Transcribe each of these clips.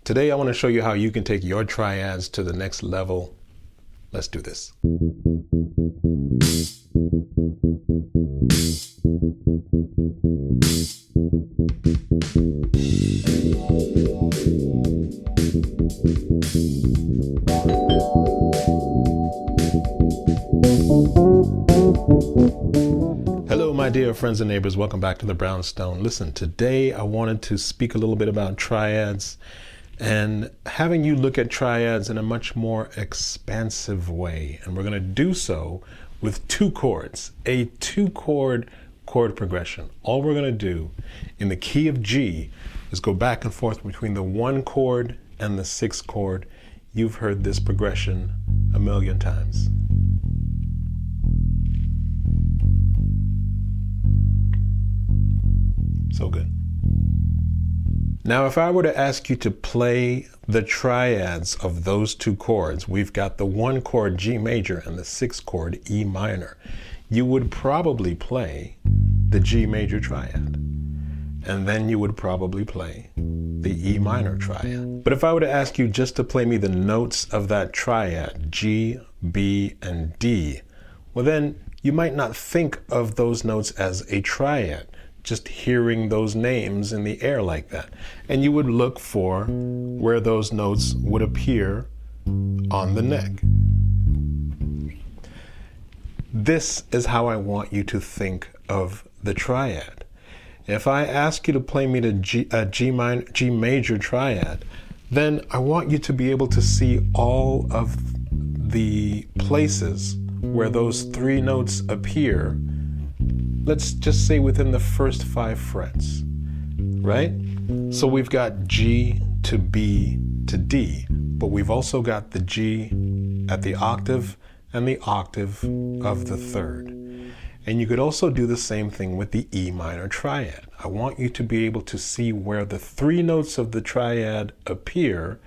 Today I want to show you how you can take your triads to the next level. Let's do this. Hello, my dear friends and neighbors. Welcome back to the Brownstone. Listen, today I wanted to speak a little bit about triads and having you look at triads in a much more expansive way. And we're going to do so with two chords, a two-chord chord progression. All we're going to do in the key of G is go back and forth between the 1 chord and the 6 chord. You've heard this progression a million times. So good. Now, if I were to ask you to play the triads of those two chords, we've got the 1 chord G major and the 6 chord E minor, you would probably play the G major triad. And then you would probably play the E minor triad. But if I were to ask you just to play me the notes of that triad, G, B, and D, well then you might not think of those notes as a triad, just hearing those names in the air like that. And you would look for where those notes would appear on the neck. This is how I want you to think of the triad. If I ask you to play me the G major triad, then I want you to be able to see all of the places where those 3 notes appear. Let's just say within the first 5 frets, right? So we've got G to B to D, but we've also got the G at the octave and the octave of the 3rd. And you could also do the same thing with the E minor triad. I want you to be able to see where the 3 notes of the triad appear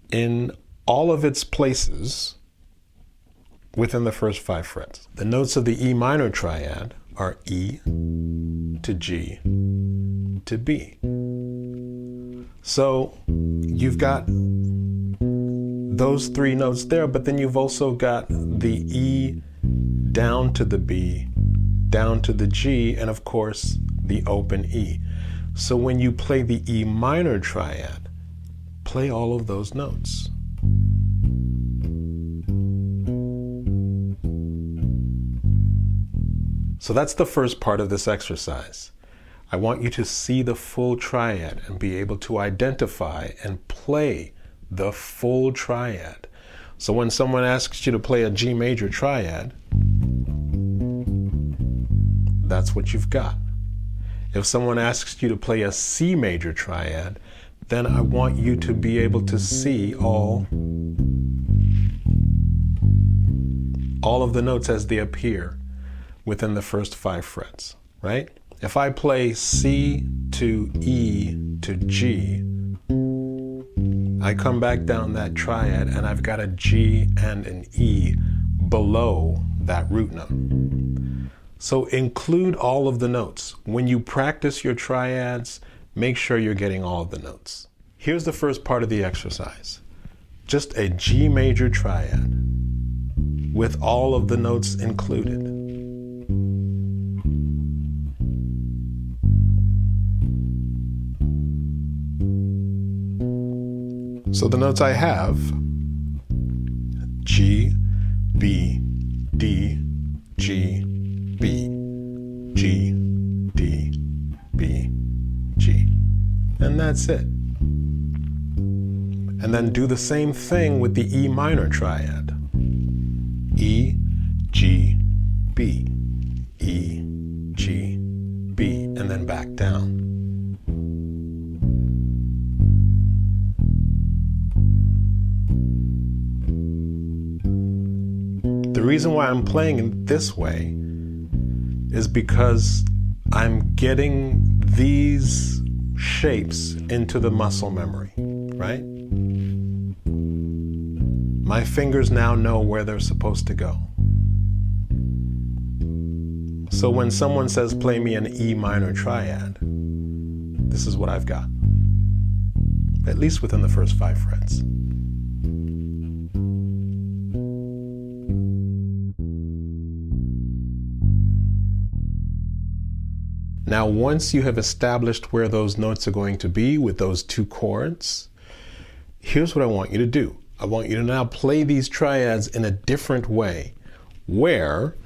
in all of its places within the first 5 frets. The notes of the E minor triad are E to G to B. So you've got those 3 notes there, but then you've also got the E down to the B, down to the G, and of course the open E. So when you play the E minor triad, play all of those notes. So that's the first part of this exercise. I want you to see the full triad and be able to identify and play the full triad. So when someone asks you to play a G major triad, that's what you've got. If someone asks you to play a C major triad, then I want you to be able to see all of the notes as they appear within the first 5 frets, right? If I play C to E to G, I come back down that triad and I've got a G and an E below that root note. So include all of the notes. When you practice your triads, make sure you're getting all of the notes. Here's the first part of the exercise. Just a G major triad with all of the notes included. So the notes I have: G, B, D, G, B, G, D, B, G. And that's it. And then do the same thing with the E minor triad. E, G, B, E, G, B, and then back down. The reason why I'm playing in this way is because I'm getting these shapes into the muscle memory, right? My fingers now know where they're supposed to go. So when someone says, play me an E minor triad, this is what I've got. at least within the first 5 frets. Now, once you have established where those notes are going to be with those 2 chords, here's what I want you to do. I want you to now play these triads in a different way, where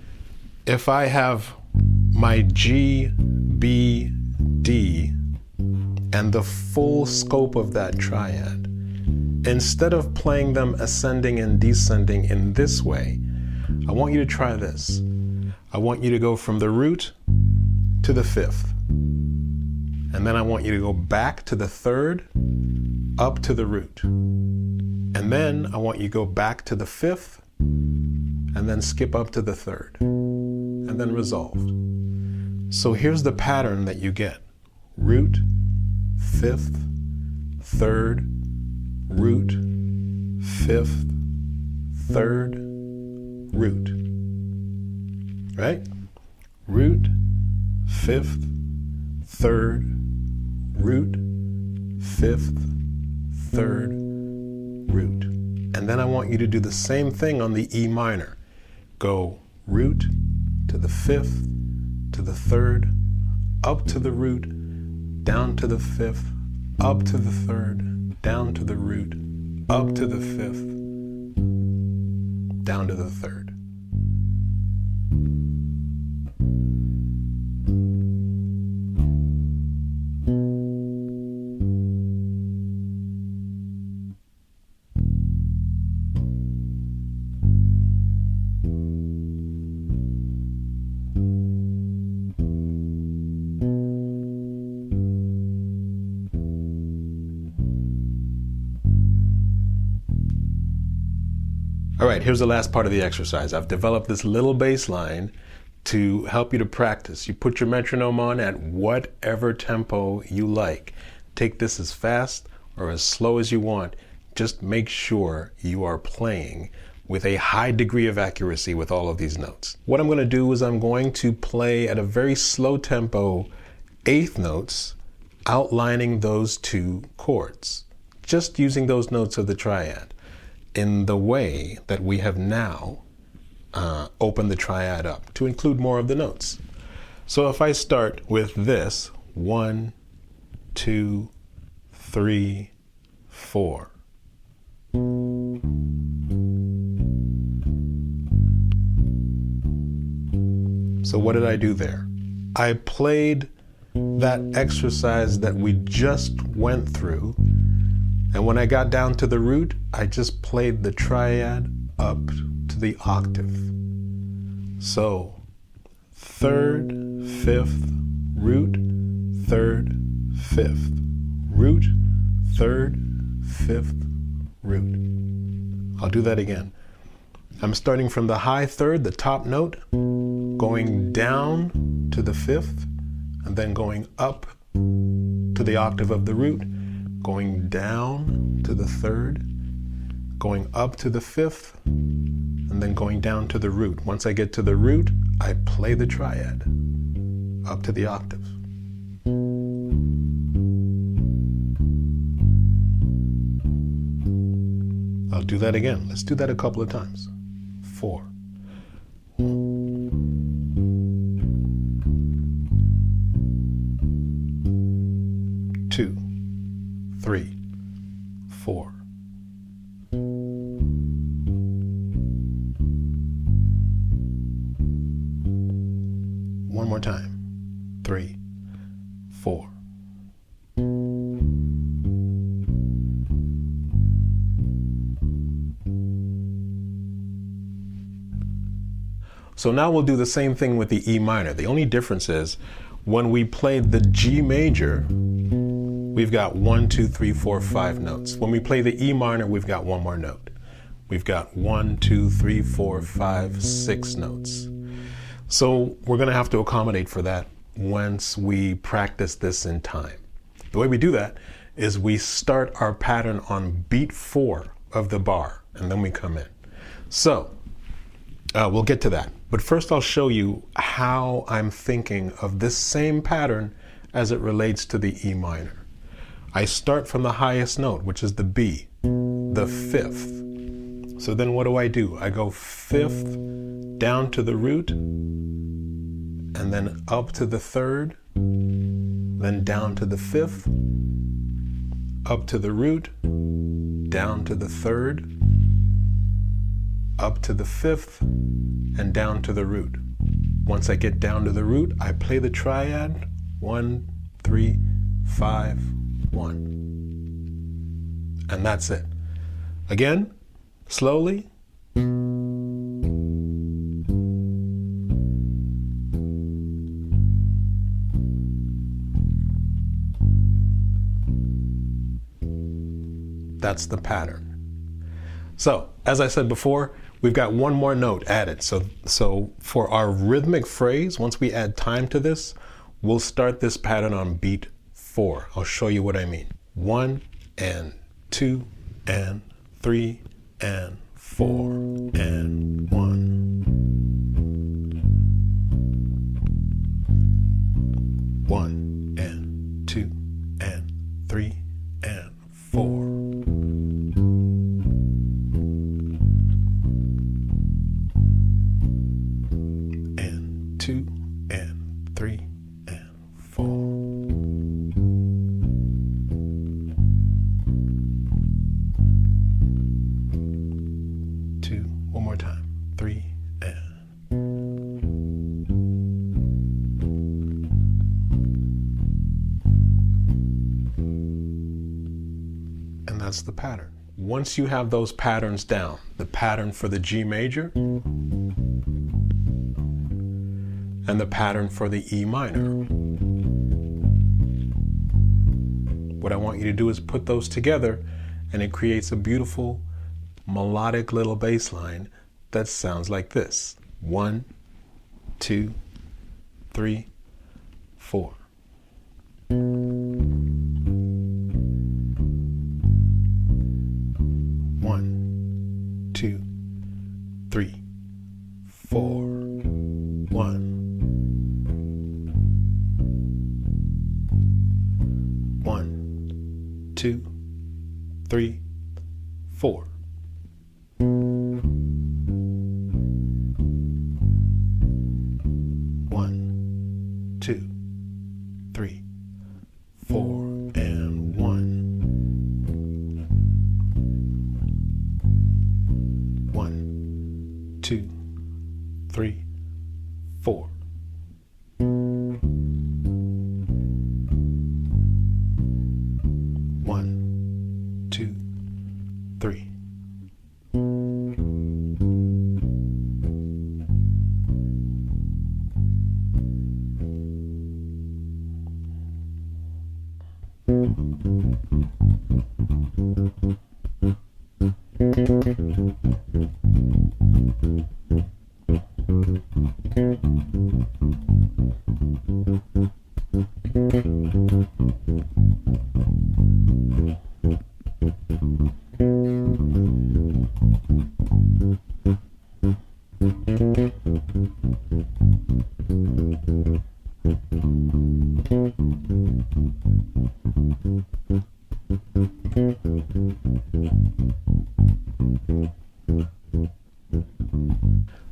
if I have my G, B, D, and the full scope of that triad, instead of playing them ascending and descending in this way, I want you to try this. I want you to go from the root to the 5th, and then I want you to go back to the 3rd, up to the root, and then I want you to go back to the 5th, and then skip up to the 3rd, and then resolved. So here's the pattern that you get: root, 5th, 3rd, root, 5th, 3rd, root. Right? Root, 5th, 3rd, root, 5th, 3rd, root. And then I want you to do the same thing on the E minor. Go root to the 5th, to the 3rd, up to the root, down to the 5th, up to the 3rd, down to the root, up to the 5th, down to the 3rd. All right, here's the last part of the exercise. I've developed this little bass line to help you to practice. You put your metronome on at whatever tempo you like. Take this as fast or as slow as you want. Just make sure you are playing with a high degree of accuracy with all of these notes. What I'm going to do is I'm going to play at a very slow tempo 8th notes, outlining those 2 chords, just using those notes of the triad in the way that we have now opened the triad up to include more of the notes. So if I start with this, 1, 2, 3, 4. So what did I do there? I played that exercise that we just went through, and when I got down to the root, I just played the triad up to the octave. So 3rd, 5th, root, 3rd, 5th, root, 3rd, 5th, root. I'll do that again. I'm starting from the high 3rd, the top note, going down to the 5th, and then going up to the octave of the root, going down to the 3rd, going up to the 5th, and then going down to the root. Once I get to the root, I play the triad up to the octave. I'll do that again. Let's do that a couple of times. 4. 2, 3, 4. One more time. 3, 4. So now we'll do the same thing with the E minor. The only difference is when we played the G major, we've got 1, 2, 3, 4, 5 notes. When we play the E minor, we've got one more note. We've got 1, 2, 3, 4, 5, 6 notes. So we're going to have to accommodate for that once we practice this in time. The way we do that is we start our pattern on beat 4 of the bar, and then we come in. So we'll get to that. But first I'll show you how I'm thinking of this same pattern as it relates to the E minor. I start from the highest note, which is the B, the fifth. So then what do? I go fifth down to the root, and then up to the third, then down to the fifth, up to the root, down to the third, up to the fifth, and down to the root. Once I get down to the root, I play the triad, 1, 3, 5, 1. And that's it. Again, slowly. That's the pattern. So, as I said before, we've got one more note added. So for our rhythmic phrase, once we add time to this, we'll start this pattern on beat 4. I'll show you what I mean. 1 and 2 and 3 and 4 and 1. 1 and 2 and 3 and 4. And 2 and 3 and 4. 2, one more time. 3 and that's the pattern. Once you have those patterns down, the pattern for the G major and the pattern for the E minor, what I want you to do is put those together, and it creates a beautiful melodic little bass line that sounds like this. 1, 2, 3, 4. 1, 2, 3, 4. 1, 1, 2, 3, 4. 1, 2, 3, 4, and 1. 1, 2, 3, 4. 1, 2, 3.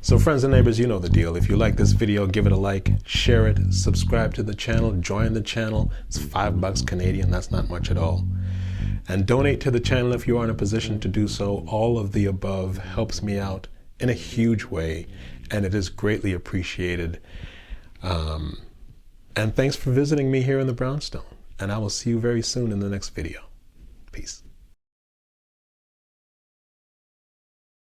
So friends and neighbors, you know the deal. If you like this video, give it a like, share it, subscribe to the channel, join the channel. It's $5 Canadian, that's not much at all. And donate to the channel if you are in a position to do so. All of the above helps me out in a huge way, and it is greatly appreciated. And thanks for visiting me here in the Brownstone. And I will see you very soon in the next video. Peace.